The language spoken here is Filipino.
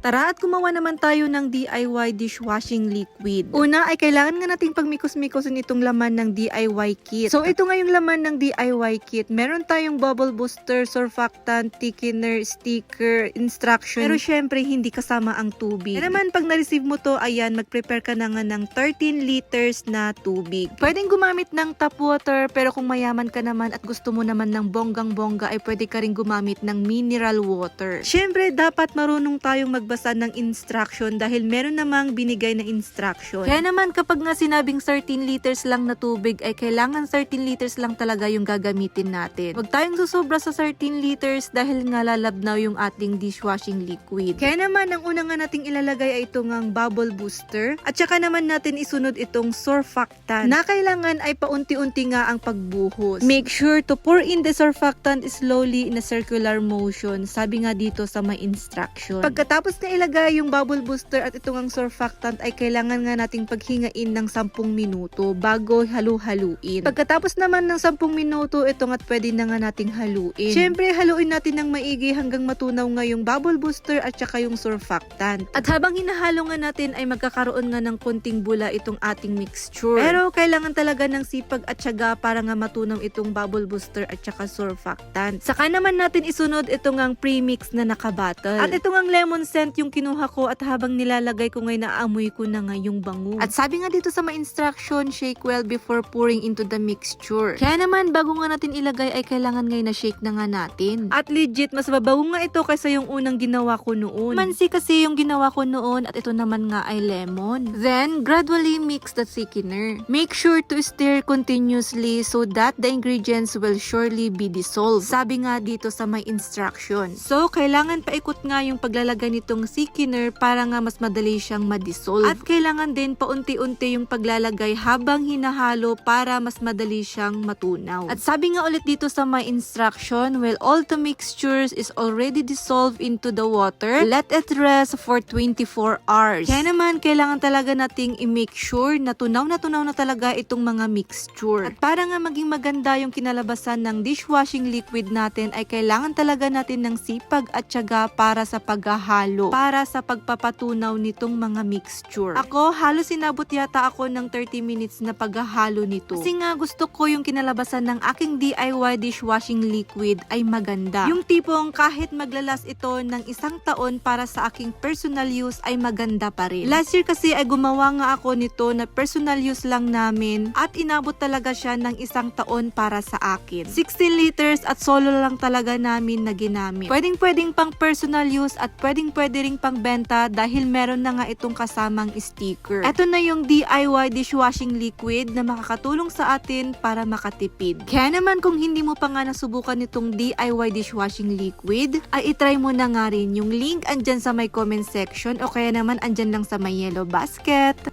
Tara at gumawa naman tayo ng DIY dishwashing liquid. Una ay kailangan nga nating pagmikos-mikosin itong laman ng DIY kit. So ito nga yung laman ng DIY kit. Meron tayong bubble booster, surfactant, thickener, sticker, instruction. Pero syempre hindi kasama ang tubig. Kaya naman pag na-receive mo to, ayan, mag-prepare ka na nga ng 13 liters na tubig. Pwedeng gumamit ng tap water, pero kung mayaman ka naman at gusto mo naman ng bonggang-bongga ay pwede ka rin gumamit ng mineral water. Syempre dapat marunong tayong magbasa ng instruction dahil meron namang binigay na instruction. Kaya naman kapag nga sinabing 13 liters lang na tubig ay kailangan 13 liters lang talaga yung gagamitin natin. Huwag tayong susobra sa 13 liters dahil nga lalabnaw yung ating dishwashing liquid. Kaya naman ang una nga nating ilalagay ay itong ang bubble booster at saka naman natin isunod itong surfactant na kailangan ay paunti-unti nga ang pagbuhos. Make sure to pour in the surfactant slowly in a circular motion. Sabi nga dito sa may instruction. Pagkatapos na ilagay yung bubble booster at itong ang surfactant ay kailangan nga nating paghingain ng 10 minuto bago halu-haluin. Pagkatapos naman ng 10 minuto, ito nga't pwede na nga nating haluin. Syempre, haluin natin ng maigi hanggang matunaw nga yung bubble booster at saka yung surfactant. At habang hinahalo nga natin ay magkakaroon nga ng konting bula itong ating mixture. Pero kailangan talaga ng sipag at syaga para nga matunaw itong bubble booster at saka surfactant. Saka naman natin isunod itong ang premix na nakabattle. At itong ang lemon scent yung kinuha ko at habang nilalagay ko ngayon naamoy ko na nga yung bango. At sabi nga dito sa mga instruction, shake well before pouring into the mixture. Kaya naman bago nga natin ilagay ay kailangan ngayon na shake na nga natin. At legit, mas mabago nga ito kaysa yung unang ginawa ko noon. Mansi kasi yung ginawa ko noon at ito naman nga ay lemon. Then, gradually mix the thickener. Make sure to stir continuously so that the ingredients will surely be dissolved. Sabi nga dito sa may instruction. So, kailangan paikot nga yung paglalagay nitong thickener para nga mas madali siyang ma-dissolve. At kailangan din paunti-unti yung paglalagay habang hinahalo para mas madali siyang matunaw. At sabi nga ulit dito sa my instruction, while all the mixtures is already dissolved into the water, let it rest for 24 hours. Kaya naman, kailangan talaga nating i-make sure na tunaw na talaga itong mga mixture. At para nga maging maganda yung kinalabasan ng dishwashing liquid natin ay kailangan talaga natin ng sipag at tiyaga para sa paghahalo, para sa pagpapatunaw nitong mga mixture. Ako, halos sinabot yata ako ng 30 minutes na paghahalo nito. Kasi nga gusto ko yung kinalabasan ng aking DIY dishwashing liquid ay maganda. Yung tipong kahit maglalas ito ng 1 taon para sa aking personal use ay maganda pa rin. Last year kasi ay gumawa nga ako nito na personal use lang namin at inabot talaga siya ng 1 taon para sa akin. 16 liters at solo lang talaga namin na ginamit. Pwedeng pang personal use at pwedeng ring pang benta dahil meron na nga itong kasamang sticker. Ito na yung DIY dishwashing liquid na makakatulong sa atin para makatipid. Kaya naman kung hindi mo pa nga nasubukan itong DIY dishwashing liquid, ay itry mo na nga rin. Yung link andyan sa may comment section o kaya naman andyan lang sa may yellow basket.